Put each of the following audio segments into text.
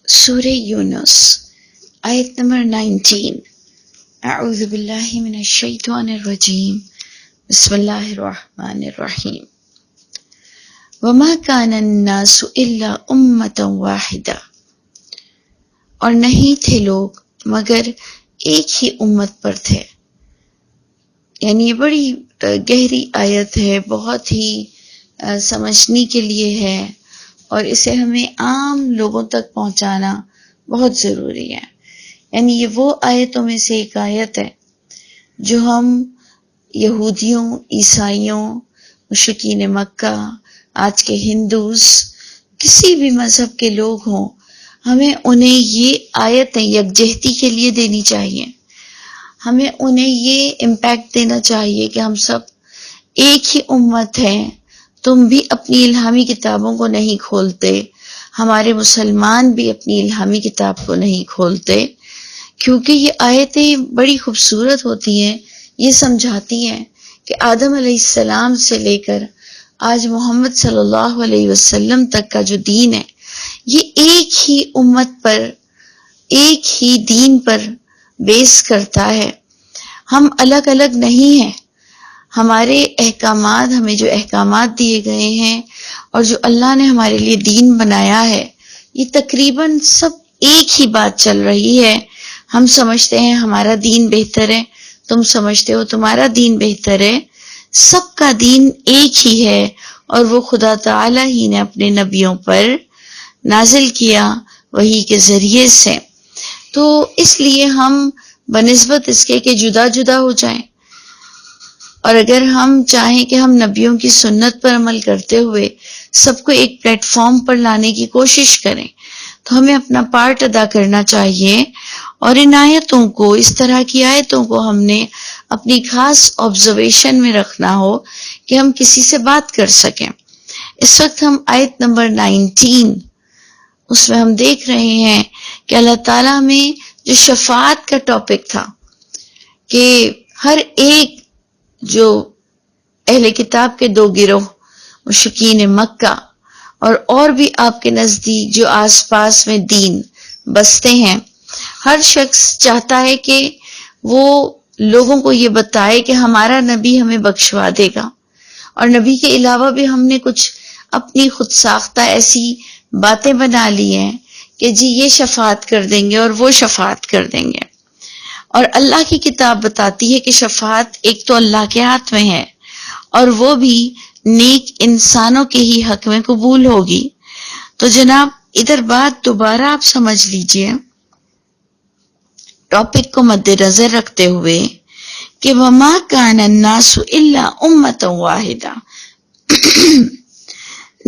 سورہ یونس آیت نمبر 19۔ اعوذ باللہ من الشیطان الرجیم، بسم اللہ الرحمن الرحیم۔ وما کان الناس الا امۃ واحدہ، اور نہیں تھے لوگ مگر ایک ہی امت پر تھے۔ یعنی یہ بڑی گہری آیت ہے، بہت ہی سمجھنے کے لیے ہے، اور اسے ہمیں عام لوگوں تک پہنچانا بہت ضروری ہے۔ یعنی یہ وہ آیتوں میں سے ایک آیت ہے جو ہم یہودیوں، عیسائیوں، مشرکین مکہ، آج کے ہندوز، کسی بھی مذہب کے لوگ ہوں، ہمیں انہیں یہ آیتیں یکجہتی کے لیے دینی چاہیے۔ ہمیں انہیں یہ امپیکٹ دینا چاہیے کہ ہم سب ایک ہی امت ہیں۔ تم بھی اپنی الہامی کتابوں کو نہیں کھولتے، ہمارے مسلمان بھی اپنی الہامی کتاب کو نہیں کھولتے، کیونکہ یہ آیتیں بڑی خوبصورت ہوتی ہیں۔ یہ سمجھاتی ہیں کہ آدم علیہ السلام سے لے کر آج محمد صلی اللہ علیہ وسلم تک کا جو دین ہے، یہ ایک ہی امت پر، ایک ہی دین پر بیس کرتا ہے۔ ہم الگ الگ نہیں ہیں۔ ہمارے احکامات، ہمیں جو احکامات دیے گئے ہیں اور جو اللہ نے ہمارے لیے دین بنایا ہے، یہ تقریباً سب ایک ہی بات چل رہی ہے۔ ہم سمجھتے ہیں ہمارا دین بہتر ہے، تم سمجھتے ہو تمہارا دین بہتر ہے، سب کا دین ایک ہی ہے، اور وہ خدا تعالی ہی نے اپنے نبیوں پر نازل کیا وحی کے ذریعے سے۔ تو اس لیے ہم بنسبت اس کے کہ جدا جدا ہو جائیں، اور اگر ہم چاہیں کہ ہم نبیوں کی سنت پر عمل کرتے ہوئے سب کو ایک پلیٹ فارم پر لانے کی کوشش کریں، تو ہمیں اپنا پارٹ ادا کرنا چاہیے، اور ان آیتوں کو، اس طرح کی آیتوں کو ہم نے اپنی خاص آبزرویشن میں رکھنا ہو کہ ہم کسی سے بات کر سکیں۔ اس وقت ہم آیت نمبر 19، اس میں ہم دیکھ رہے ہیں کہ اللہ تعالیٰ میں جو شفاعت کا ٹاپک تھا، کہ ہر ایک جو اہل کتاب کے دو گروہ، مشرکین مکہ اور بھی آپ کے نزدیک جو آس پاس میں دین بستے ہیں، ہر شخص چاہتا ہے کہ وہ لوگوں کو یہ بتائے کہ ہمارا نبی ہمیں بخشوا دے گا، اور نبی کے علاوہ بھی ہم نے کچھ اپنی خود ساختہ ایسی باتیں بنا لی ہیں کہ جی یہ شفاعت کر دیں گے اور وہ شفاعت کر دیں گے۔ اور اللہ کی کتاب بتاتی ہے کہ شفاعت ایک تو اللہ کے ہاتھ میں ہے، اور وہ بھی نیک انسانوں کے ہی حق میں قبول ہوگی۔ تو جناب ادھر بات دوبارہ آپ سمجھ لیجئے، ٹاپک کو مد نظر رکھتے ہوئے کہ وما کان الناس الا امۃ واحدہ،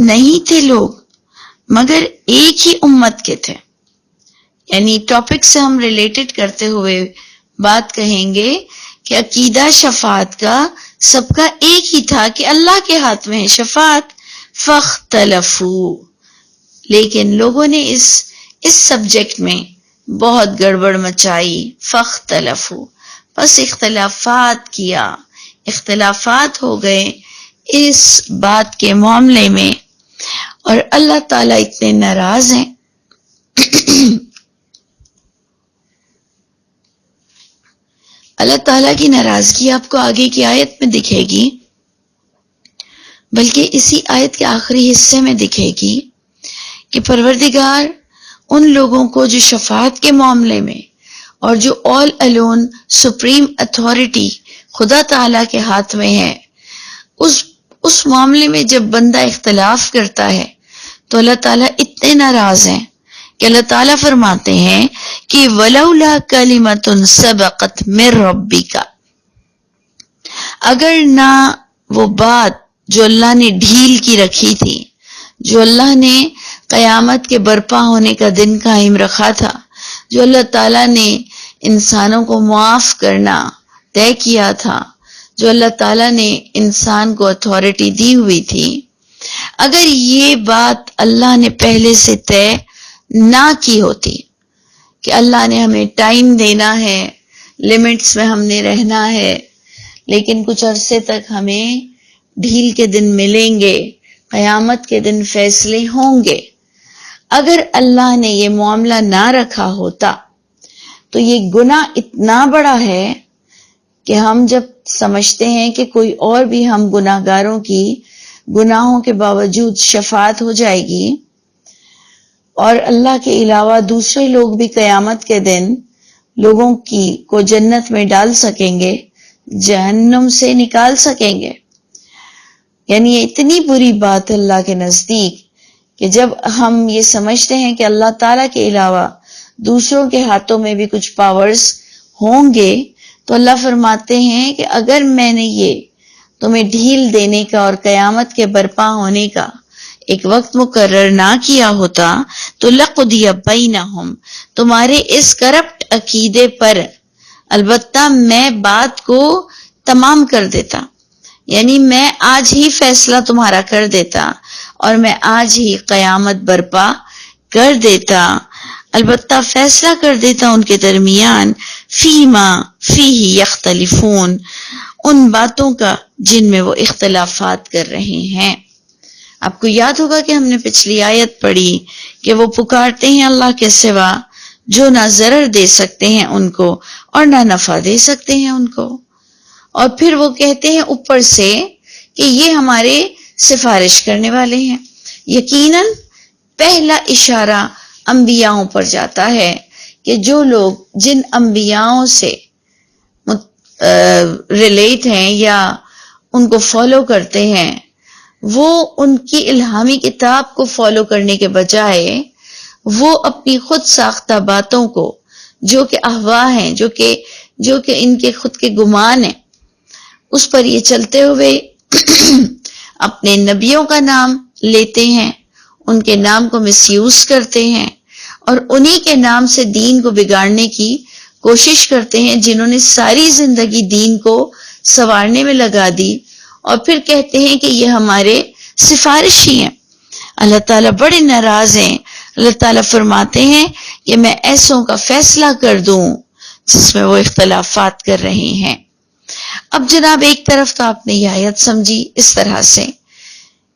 نہیں تھے لوگ مگر ایک ہی امت کے تھے۔ یعنی ٹاپک سے ہم ریلیٹڈ کرتے ہوئے بات کہیں گے کہ عقیدہ شفاعت کا سب کا ایک ہی تھا کہ اللہ کے ہاتھ میں ہے شفاعت۔ فاختلفوا، لیکن لوگوں نے اس سبجیکٹ میں بہت گڑبڑ مچائی۔ فاختلفوا، بس اختلافات کیا، اختلافات ہو گئے اس بات کے معاملے میں، اور اللہ تعالیٰ اتنے ناراض ہیں۔ اللہ تعالیٰ کی ناراضگی آپ کو آگے کی آیت میں دکھے گی، بلکہ اسی آیت کے آخری حصے میں دکھے گی کہ پروردگار ان لوگوں کو جو شفاعت کے معاملے میں، اور جو آل الون سپریم اتھارٹی خدا تعالیٰ کے ہاتھ میں ہے، اس معاملے میں جب بندہ اختلاف کرتا ہے تو اللہ تعالیٰ اتنے ناراض ہیں کہ اللہ تعالیٰ فرماتے ہیں کہ وَلَوْلَا كَلِمَةٌ سَبَقَتْ مِن رَبِّكَ، اگر نہ وہ بات جو اللہ نے ڈھیل کی رکھی تھی، جو اللہ نے قیامت کے برپا ہونے کا دن قائم رکھا تھا، جو اللہ تعالیٰ نے انسانوں کو معاف کرنا طے کیا تھا، جو اللہ تعالیٰ نے انسان کو اتھارٹی دی ہوئی تھی، اگر یہ بات اللہ نے پہلے سے طے نہ کی ہوتی کہ اللہ نے ہمیں ٹائم دینا ہے، لیمٹس میں ہم نے رہنا ہے، لیکن کچھ عرصے تک ہمیں ڈھیل کے دن ملیں گے، قیامت کے دن فیصلے ہوں گے، اگر اللہ نے یہ معاملہ نہ رکھا ہوتا تو یہ گناہ اتنا بڑا ہے کہ ہم جب سمجھتے ہیں کہ کوئی اور بھی ہم گناہ گاروں کی گناہوں کے باوجود شفاعت ہو جائے گی، اور اللہ کے علاوہ دوسرے لوگ بھی قیامت کے دن لوگوں کو جنت میں ڈال سکیں گے، جہنم سے نکال سکیں گے، یعنی یہ اتنی بری بات ہے اللہ کے نزدیک کہ جب ہم یہ سمجھتے ہیں کہ اللہ تعالیٰ کے علاوہ دوسروں کے ہاتھوں میں بھی کچھ پاورز ہوں گے، تو اللہ فرماتے ہیں کہ اگر میں نے یہ تمہیں ڈھیل دینے کا اور قیامت کے برپا ہونے کا ایک وقت مقرر نہ کیا ہوتا تو لقضی بینہم، تمہارے اس کرپٹ عقیدے پر البتہ میں بات کو تمام کر دیتا، یعنی میں آج ہی فیصلہ تمہارا کر دیتا اور میں آج ہی قیامت برپا کر دیتا، البتہ فیصلہ کر دیتا ان کے درمیان فیما فیہ یختلفون، ان باتوں کا جن میں وہ اختلافات کر رہے ہیں۔ آپ کو یاد ہوگا کہ ہم نے پچھلی آیت پڑھی کہ وہ پکارتے ہیں اللہ کے سوا جو نہ ضرر دے سکتے ہیں ان کو اور نہ نفع دے سکتے ہیں ان کو، اور پھر وہ کہتے ہیں اوپر سے کہ یہ ہمارے سفارش کرنے والے ہیں۔ یقیناً پہلا اشارہ انبیاءوں پر جاتا ہے کہ جو لوگ جن انبیاءوں سے ریلیٹ ہیں یا ان کو فالو کرتے ہیں، وہ ان کی الہامی کتاب کو فالو کرنے کے بجائے وہ اپنی خود ساختہ باتوں کو جو کہ احوا ہیں، جو کہ ان کے خود کے گمان ہیں، اس پر یہ چلتے ہوئے اپنے نبیوں کا نام لیتے ہیں، ان کے نام کو مس یوز کرتے ہیں اور انہی کے نام سے دین کو بگاڑنے کی کوشش کرتے ہیں، جنہوں نے ساری زندگی دین کو سنوارنے میں لگا دی، اور پھر کہتے ہیں کہ یہ ہمارے سفارشی ہیں۔ اللہ تعالیٰ بڑے ناراض ہیں۔ اللہ تعالیٰ فرماتے ہیں کہ میں ایسوں کا فیصلہ کر دوں جس میں وہ اختلافات کر رہے ہیں۔ اب جناب ایک طرف تو آپ نے یہ آیت سمجھی اس طرح سے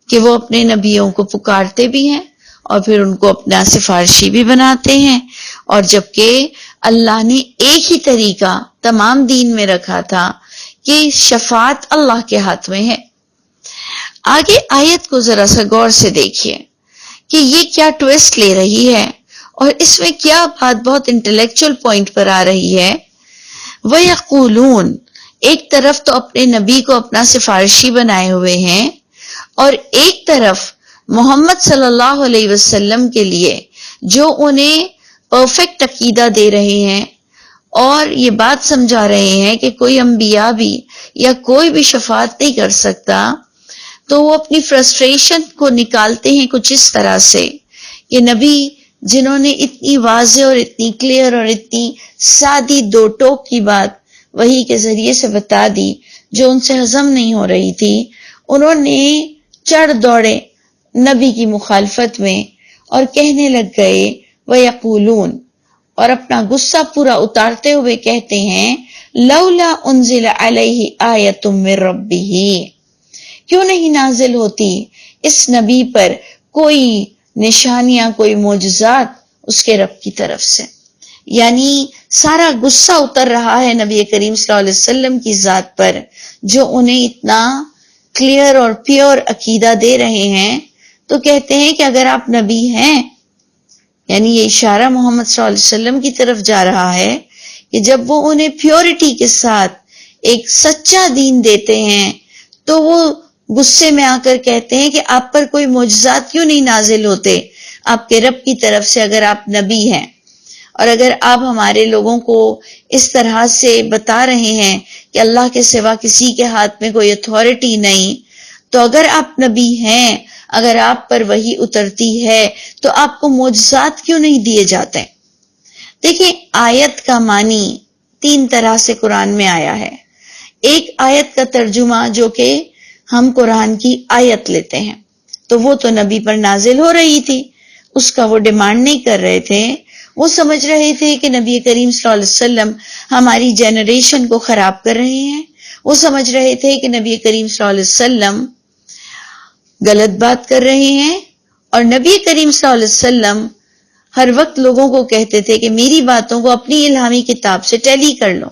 کہ وہ اپنے نبیوں کو پکارتے بھی ہیں اور پھر ان کو اپنا سفارشی بھی بناتے ہیں، اور جبکہ اللہ نے ایک ہی طریقہ تمام دین میں رکھا تھا کہ شفاعت اللہ کے ہاتھ میں ہے۔ آگے آیت کو ذرا سا غور سے دیکھیے کہ یہ کیا ٹویسٹ لے رہی ہے اور اس میں کیا بات بہت انٹلیکچول پوائنٹ پر آ رہی ہے۔ وَيَقُولُونَ، ایک طرف تو اپنے نبی کو اپنا سفارشی بنائے ہوئے ہیں، اور ایک طرف محمد صلی اللہ علیہ وسلم کے لیے جو انہیں پرفیکٹ عقیدہ دے رہے ہیں اور یہ بات سمجھا رہے ہیں کہ کوئی انبیاء بھی یا کوئی بھی شفاعت نہیں کر سکتا، تو وہ اپنی فرسٹریشن کو نکالتے ہیں کچھ اس طرح سے کہ نبی جنہوں نے اتنی واضح اور اتنی کلیئر اور اتنی سادی دو ٹوک کی بات وحی کے ذریعے سے بتا دی جو ان سے ہضم نہیں ہو رہی تھی، انہوں نے چڑھ دوڑے نبی کی مخالفت میں اور کہنے لگ گئے وَيَقُولُونَ، اور اپنا غصہ پورا اتارتے ہوئے کہتے ہیں لولا انزل علیہ آیۃ من ربہ، کیوں نہیں نازل ہوتی اس نبی پر کوئی نشانیاں، کوئی معجزات اس کے رب کی طرف سے۔ یعنی سارا غصہ اتر رہا ہے نبی کریم صلی اللہ علیہ وسلم کی ذات پر جو انہیں اتنا کلیئر اور پیور عقیدہ دے رہے ہیں، تو کہتے ہیں کہ اگر آپ نبی ہیں، یعنی یہ اشارہ محمد صلی اللہ علیہ وسلم کی طرف جا رہا ہے کہ جب وہ انہیں پیورٹی کے ساتھ ایک سچا دین دیتے ہیں تو وہ غصے میں آ کر کہتے ہیں کہ آپ پر کوئی معجزات کیوں نہیں نازل ہوتے آپ کے رب کی طرف سے اگر آپ نبی ہیں، اور اگر آپ ہمارے لوگوں کو اس طرح سے بتا رہے ہیں کہ اللہ کے سوا کسی کے ہاتھ میں کوئی اتھارٹی نہیں، تو اگر آپ نبی ہیں، اگر آپ پر وحی اترتی ہے تو آپ کو معجزات کیوں نہیں دیے جاتے؟ دیکھیں آیت کا معنی تین طرح سے قرآن میں آیا ہے۔ ایک آیت کا ترجمہ جو کہ ہم قرآن کی آیت لیتے ہیں تو وہ تو نبی پر نازل ہو رہی تھی، اس کا وہ ڈیمانڈ نہیں کر رہے تھے، وہ سمجھ رہے تھے کہ نبی کریم صلی اللہ علیہ وسلم ہماری جنریشن کو خراب کر رہے ہیں، وہ سمجھ رہے تھے کہ نبی کریم صلی اللہ علیہ وسلم غلط بات کر رہے ہیں اور نبی کریم صلی اللہ علیہ وسلم ہر وقت لوگوں کو کہتے تھے کہ میری باتوں کو اپنی الہامی کتاب سے ٹیلی کر لو،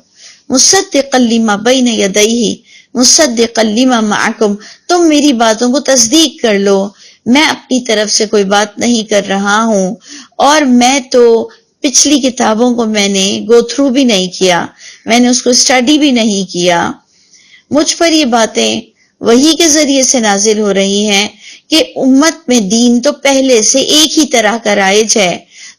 مصدقا لما بین یدیہ مصدقا لما معکم، تم میری باتوں کو تصدیق کر لو، میں اپنی طرف سے کوئی بات نہیں کر رہا ہوں، اور میں تو پچھلی کتابوں کو میں نے گو تھرو بھی نہیں کیا، میں نے اس کو اسٹڈی بھی نہیں کیا، مجھ پر یہ باتیں وحی کے ذریعے سے نازل ہو رہی ہیں کہ امت میں دین تو پہلے سے ایک ہی طرح کا رائج ہے،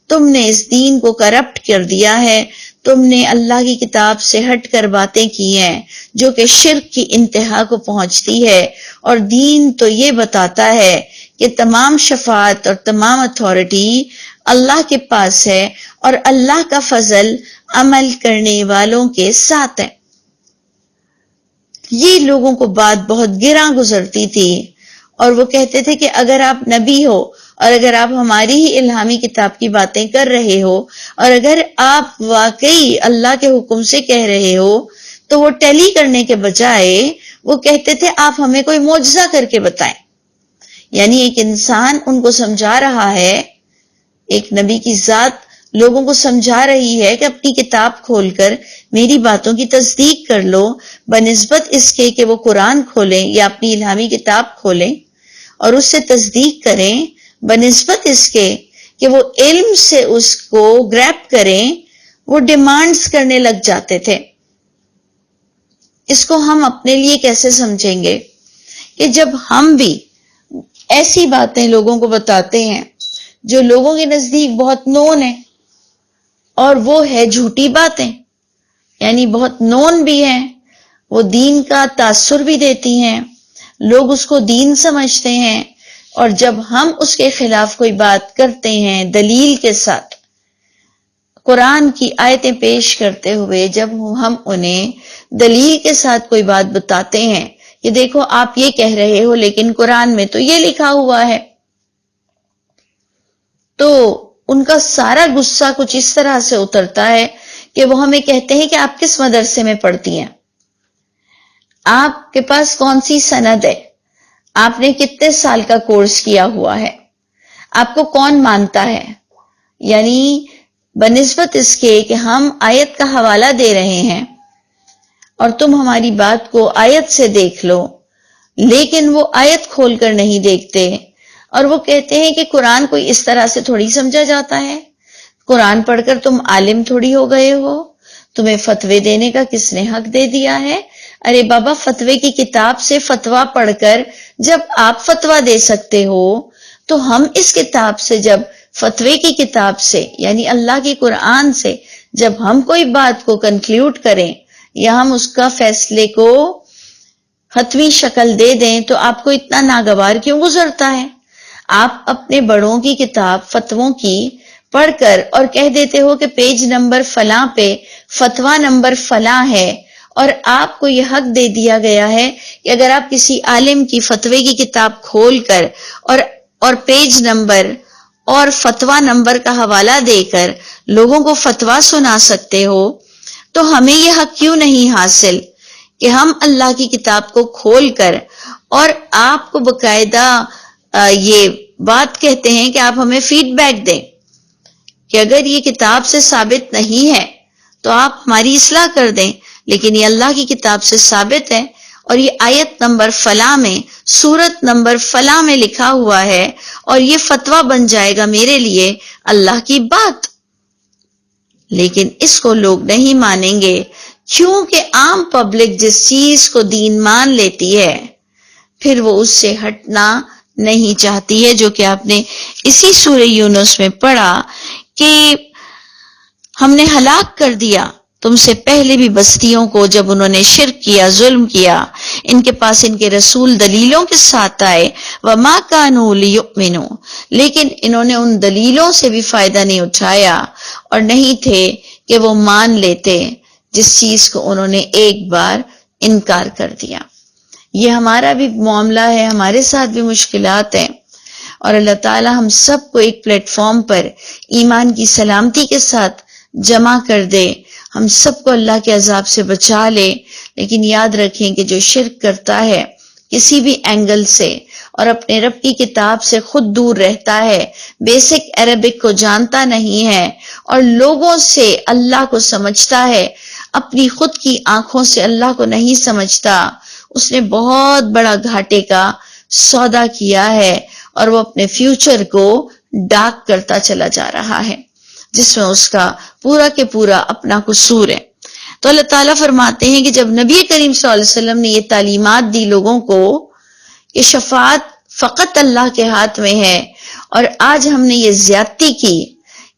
تم نے اس دین کو کرپٹ کر دیا ہے، تم نے اللہ کی کتاب سے ہٹ کر باتیں کی ہیں جو کہ شرک کی انتہا کو پہنچتی ہے، اور دین تو یہ بتاتا ہے کہ تمام شفاعت اور تمام اتھارٹی اللہ کے پاس ہے، اور اللہ کا فضل عمل کرنے والوں کے ساتھ ہے۔ یہ لوگوں کو بات بہت گراں گزرتی تھی، اور وہ کہتے تھے کہ اگر آپ نبی ہو اور اگر آپ ہماری ہی الہامی کتاب کی باتیں کر رہے ہو اور اگر آپ واقعی اللہ کے حکم سے کہہ رہے ہو تو وہ ٹیلی کرنے کے بجائے وہ کہتے تھے آپ ہمیں کوئی معجزہ کر کے بتائیں۔ یعنی ایک انسان ان کو سمجھا رہا ہے، ایک نبی کی ذات لوگوں کو سمجھا رہی ہے کہ اپنی کتاب کھول کر میری باتوں کی تصدیق کر لو، بنسبت اس کے کہ وہ قرآن کھولیں یا اپنی الہامی کتاب کھولیں اور اس سے تصدیق کریں، بنسبت اس کے کہ وہ علم سے اس کو گریب کریں، وہ ڈیمانڈز کرنے لگ جاتے تھے۔ اس کو ہم اپنے لیے کیسے سمجھیں گے کہ جب ہم بھی ایسی باتیں لوگوں کو بتاتے ہیں جو لوگوں کے نزدیک بہت نون ہے، اور وہ ہے جھوٹی باتیں، یعنی بہت نون بھی ہیں، وہ دین کا تاثر بھی دیتی ہیں، لوگ اس کو دین سمجھتے ہیں، اور جب ہم اس کے خلاف کوئی بات کرتے ہیں دلیل کے ساتھ، قرآن کی آیتیں پیش کرتے ہوئے جب ہم انہیں دلیل کے ساتھ کوئی بات بتاتے ہیں کہ دیکھو آپ یہ کہہ رہے ہو لیکن قرآن میں تو یہ لکھا ہوا ہے، تو ان کا سارا غصہ کچھ اس طرح سے اترتا ہے کہ وہ ہمیں کہتے ہیں کہ آپ کس مدرسے میں پڑھتی ہیں، آپ کے پاس کون سی سند ہے، آپ نے کتنے سال کا کورس کیا ہوا ہے، آپ کو کون مانتا ہے۔ یعنی بنسبت اس کے کہ ہم آیت کا حوالہ دے رہے ہیں اور تم ہماری بات کو آیت سے دیکھ لو، لیکن وہ آیت کھول کر نہیں دیکھتے، اور وہ کہتے ہیں کہ قرآن کوئی اس طرح سے تھوڑی سمجھا جاتا ہے، قرآن پڑھ کر تم عالم تھوڑی ہو گئے ہو، تمہیں فتوے دینے کا کس نے حق دے دیا ہے؟ ارے بابا، فتوے کی کتاب سے فتویٰ پڑھ کر جب آپ فتویٰ دے سکتے ہو تو ہم اس کتاب سے، جب فتوے کی کتاب سے یعنی اللہ کی قرآن سے جب ہم کوئی بات کو کنکلیوڈ کریں یا ہم اس کا فیصلے کو حتمی شکل دے دیں تو آپ کو اتنا ناگوار کیوں گزرتا ہے؟ آپ اپنے بڑوں کی کتاب فتووں کی پڑھ کر اور کہہ دیتے ہو کہ پیج نمبر فلاں پہ فتویٰ نمبر فلاں ہے، اور آپ کو یہ حق دے دیا گیا ہے کہ اگر آپ کسی عالم کی فتوے کی کتاب کھول کر اور پیج نمبر اور فتویٰ نمبر کا حوالہ دے کر لوگوں کو فتویٰ سنا سکتے ہو، تو ہمیں یہ حق کیوں نہیں حاصل کہ ہم اللہ کی کتاب کو کھول کر اور آپ کو باقاعدہ یہ بات کہتے ہیں کہ آپ ہمیں فیڈ بیک دیں کہ اگر یہ کتاب سے ثابت نہیں ہے تو آپ ہماری اصلاح کر دیں، لیکن یہ اللہ کی کتاب سے ثابت ہے اور یہ آیت نمبر فلاں میں سورت نمبر فلاں میں لکھا ہوا ہے اور یہ فتویٰ بن جائے گا میرے لیے اللہ کی بات۔ لیکن اس کو لوگ نہیں مانیں گے، کیونکہ عام پبلک جس چیز کو دین مان لیتی ہے پھر وہ اس سے ہٹنا نہیں چاہتی ہے، جو کہ آپ نے اسی سورہ یونس میں پڑھا کہ ہم نے ہلاک کر دیا تم سے پہلے بھی بستیوں کو جب انہوں نے شرک کیا، ظلم کیا، ان کے پاس ان کے رسول دلیلوں کے ساتھ آئے، وَمَا كَانُوا لِيُؤْمِنُوا، لیکن انہوں نے ان دلیلوں سے بھی فائدہ نہیں اٹھایا اور نہیں تھے کہ وہ مان لیتے جس چیز کو انہوں نے ایک بار انکار کر دیا۔ یہ ہمارا بھی معاملہ ہے، ہمارے ساتھ بھی مشکلات ہیں، اور اللہ تعالی ہم سب کو ایک پلیٹ فارم پر ایمان کی سلامتی کے ساتھ جمع کر دے، ہم سب کو اللہ کے عذاب سے بچا لے۔ لیکن یاد رکھیں کہ جو شرک کرتا ہے کسی بھی اینگل سے اور اپنے رب کی کتاب سے خود دور رہتا ہے، بیسک عربک کو جانتا نہیں ہے اور لوگوں سے اللہ کو سمجھتا ہے، اپنی خود کی آنکھوں سے اللہ کو نہیں سمجھتا، اس نے بہت بڑا گھاٹے کا سودا کیا ہے اور وہ اپنے فیوچر کو ڈارک کرتا چلا جا رہا ہے، جس میں اس کا پورا کے پورا اپنا قصور ہے۔ تو اللہ تعالیٰ فرماتے ہیں کہ جب نبی کریم صلی اللہ علیہ وسلم نے یہ تعلیمات دی لوگوں کو کہ شفاعت فقط اللہ کے ہاتھ میں ہے، اور آج ہم نے یہ زیادتی کی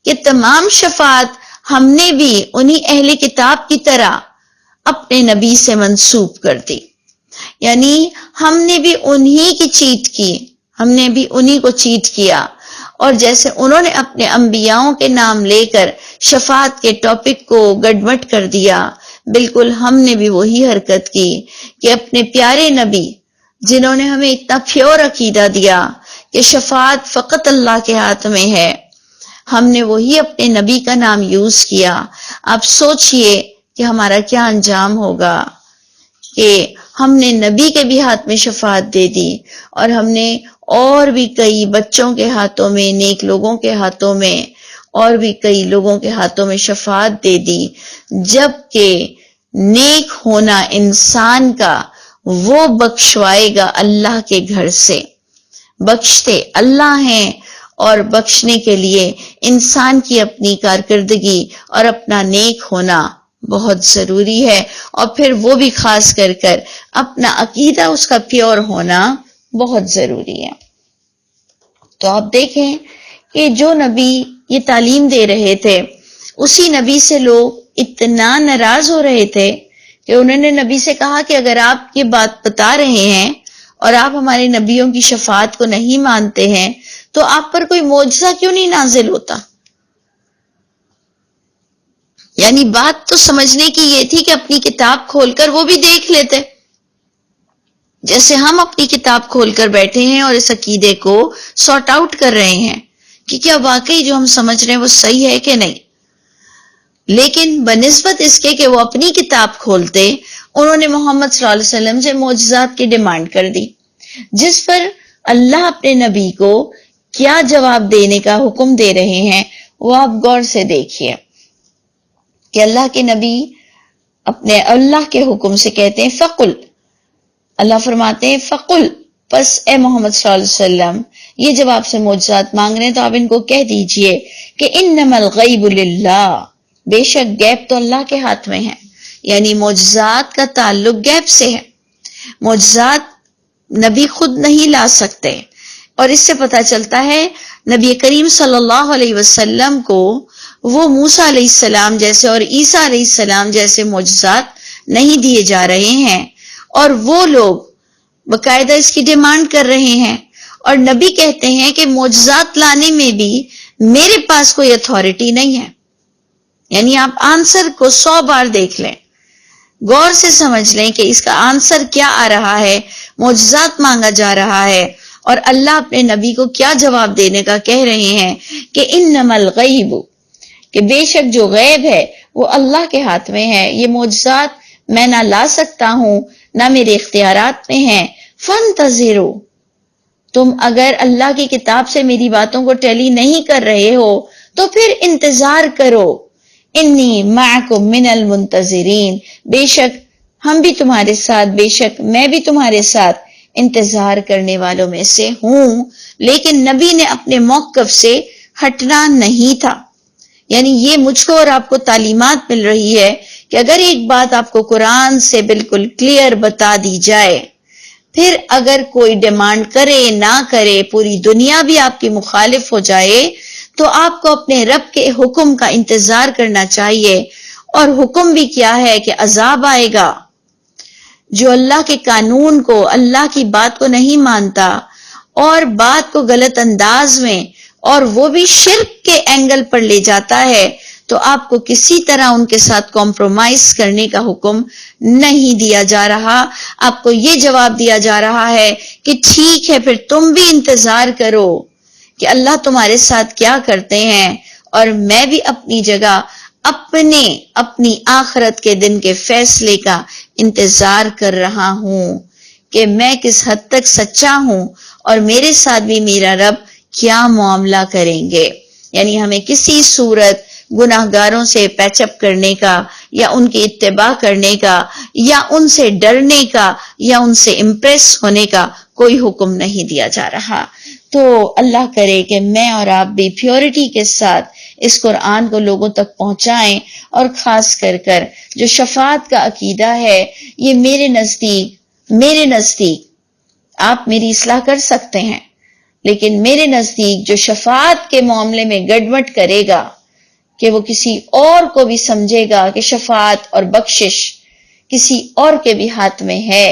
کہ تمام شفاعت ہم نے بھی انہی اہل کتاب کی طرح اپنے نبی سے منسوب کر دی، یعنی ہم نے بھی انہی کی چیٹ کی، ہم نے بھی انہی کو چیٹ کیا، اور جیسے انہوں نے اپنے انبیاءوں کے نام لے کر شفاعت کے ٹاپک کو گڈمٹ کر دیا، بالکل ہم نے بھی وہی حرکت کی کہ اپنے پیارے نبی جنہوں نے ہمیں اتنا پیور عقیدہ دیا کہ شفاعت فقط اللہ کے ہاتھ میں ہے، ہم نے وہی اپنے نبی کا نام یوز کیا۔ آپ سوچئے کہ ہمارا کیا انجام ہوگا کہ ہم نے نبی کے بھی ہاتھ میں شفاعت دے دی، اور ہم نے اور بھی کئی بچوں کے ہاتھوں میں، نیک لوگوں کے ہاتھوں میں، اور بھی کئی لوگوں کے ہاتھوں میں شفاعت دے دی، جبکہ نیک ہونا انسان کا وہ بخشوائے گا اللہ کے گھر سے۔ بخشتے اللہ ہیں، اور بخشنے کے لیے انسان کی اپنی کارکردگی اور اپنا نیک ہونا بہت ضروری ہے، اور پھر وہ بھی خاص کر اپنا عقیدہ اس کا پیور ہونا بہت ضروری ہے۔ تو آپ دیکھیں کہ جو نبی یہ تعلیم دے رہے تھے، اسی نبی سے لوگ اتنا ناراض ہو رہے تھے کہ انہوں نے نبی سے کہا کہ اگر آپ یہ بات بتا رہے ہیں اور آپ ہمارے نبیوں کی شفاعت کو نہیں مانتے ہیں تو آپ پر کوئی معجزہ کیوں نہیں نازل ہوتا؟ یعنی بات تو سمجھنے کی یہ تھی کہ اپنی کتاب کھول کر وہ بھی دیکھ لیتے، جیسے ہم اپنی کتاب کھول کر بیٹھے ہیں اور اس عقیدے کو سارٹ آؤٹ کر رہے ہیں کہ کیا واقعی جو ہم سمجھ رہے ہیں وہ صحیح ہے کہ نہیں۔ لیکن بنسبت اس کے کہ وہ اپنی کتاب کھولتے، انہوں نے محمد صلی اللہ علیہ وسلم سے معجزات کی ڈیمانڈ کر دی، جس پر اللہ اپنے نبی کو کیا جواب دینے کا حکم دے رہے ہیں وہ آپ غور سے دیکھیے کہ اللہ کے نبی اپنے اللہ کے حکم سے کہتے ہیں فقل، اللہ فرماتے ہیں فقل، پس اے محمد صلی اللہ علیہ وسلم یہ جب آپ سے معجزات مانگ رہے ہیں تو آپ ان کو کہہ دیجئے کہ انما الغیب للہ، بے شک غیب تو اللہ کے ہاتھ میں ہے، یعنی معجزات کا تعلق غیب سے ہے، معجزات نبی خود نہیں لا سکتے، اور اس سے پتہ چلتا ہے نبی کریم صلی اللہ علیہ وسلم کو وہ موسیٰ علیہ السلام جیسے اور عیسیٰ علیہ السلام جیسے معجزات نہیں دیے جا رہے ہیں، اور وہ لوگ باقاعدہ اس کی ڈیمانڈ کر رہے ہیں، اور نبی کہتے ہیں کہ معجزات لانے میں بھی میرے پاس کوئی اتھارٹی نہیں ہے۔ یعنی آپ آنسر کو 100 بار دیکھ لیں، غور سے سمجھ لیں کہ اس کا آنسر کیا آ رہا ہے، معجزات مانگا جا رہا ہے، اور اللہ اپنے نبی کو کیا جواب دینے کا کہہ رہے ہیں کہ انما الغیب، کہ بے شک جو غیب ہے وہ اللہ کے ہاتھ میں ہے، یہ معجزات میں نہ لا سکتا ہوں نہ میرے اختیارات میں ہیں، فانتظروا، تم اگر اللہ کی کتاب سے میری باتوں کو ٹیلی نہیں کر رہے ہو تو پھر انتظار کرو، انی معکم من المنتظرین، بے شک ہم بھی تمہارے ساتھ، بے شک میں بھی تمہارے ساتھ انتظار کرنے والوں میں سے ہوں۔ لیکن نبی نے اپنے موقف سے ہٹنا نہیں تھا، یعنی یہ مجھ کو اور آپ کو تعلیمات مل رہی ہے کہ اگر ایک بات آپ کو قرآن سے بالکل کلیئر بتا دی جائے، پھر اگر کوئی ڈیمانڈ کرے نہ کرے، پوری دنیا بھی آپ کی مخالف ہو جائے، تو آپ کو اپنے رب کے حکم کا انتظار کرنا چاہیے، اور حکم بھی کیا ہے کہ عذاب آئے گا۔ جو اللہ کے قانون کو، اللہ کی بات کو نہیں مانتا اور بات کو غلط انداز میں اور وہ بھی شرک کے اینگل پر لے جاتا ہے، تو آپ کو کسی طرح ان کے ساتھ کمپرومائز کرنے کا حکم نہیں دیا جا رہا، آپ کو یہ جواب دیا جا رہا ہے کہ ٹھیک ہے پھر تم بھی انتظار کرو کہ اللہ تمہارے ساتھ کیا کرتے ہیں، اور میں بھی اپنی جگہ اپنی آخرت کے دن کے فیصلے کا انتظار کر رہا ہوں کہ میں کس حد تک سچا ہوں اور میرے ساتھ بھی میرا رب کیا معاملہ کریں گے. یعنی ہمیں کسی صورت گناہگاروں سے پیچ اپ کرنے کا یا ان کی اتباع کرنے کا یا ان سے ڈرنے کا یا ان سے امپریس ہونے کا کوئی حکم نہیں دیا جا رہا. تو اللہ کرے کہ میں اور آپ بھی پیورٹی کے ساتھ اس قرآن کو لوگوں تک پہنچائیں، اور خاص کر جو شفاعت کا عقیدہ ہے، یہ میرے نزدیک آپ میری اصلاح کر سکتے ہیں، لیکن میرے نزدیک جو شفاعت کے معاملے میں گڑبڑ کرے گا کہ وہ کسی اور کو بھی سمجھے گا کہ شفاعت اور بخشش کسی اور کے بھی ہاتھ میں ہے،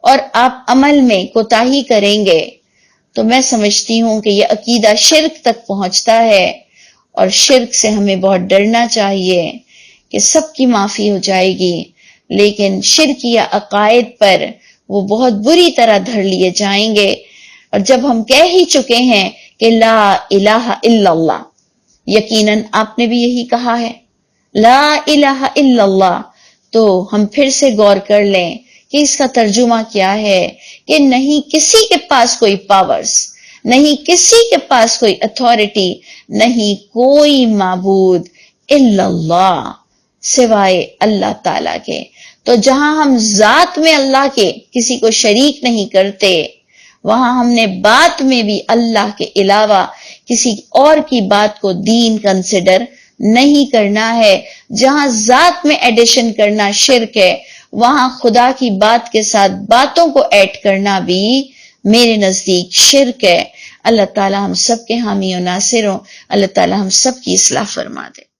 اور آپ عمل میں کوتاہی کریں گے، تو میں سمجھتی ہوں کہ یہ عقیدہ شرک تک پہنچتا ہے. اور شرک سے ہمیں بہت ڈرنا چاہیے کہ سب کی معافی ہو جائے گی، لیکن شرکیہ عقائد پر وہ بہت بری طرح دھر لیے جائیں گے. اور جب ہم کہہ ہی چکے ہیں کہ لا الہ الا اللہ، یقیناً آپ نے بھی یہی کہا ہے لا الہ الا اللہ، تو ہم پھر سے غور کر لیں کہ اس کا ترجمہ کیا ہے، کہ نہیں کسی کے پاس کوئی پاورز، نہیں کسی کے پاس کوئی اتھارٹی، نہیں کوئی معبود الا اللہ، سوائے اللہ تعالی کے. تو جہاں ہم ذات میں اللہ کے کسی کو شریک نہیں کرتے، وہاں ہم نے بات میں بھی اللہ کے علاوہ کسی اور کی بات کو دین کنسیڈر نہیں کرنا ہے. جہاں ذات میں ایڈیشن کرنا شرک ہے، وہاں خدا کی بات کے ساتھ باتوں کو ایڈ کرنا بھی میرے نزدیک شرک ہے. اللہ تعالی ہم سب کے حامی و ناصر ہوں. اللہ تعالی ہم سب کی اصلاح فرما دے.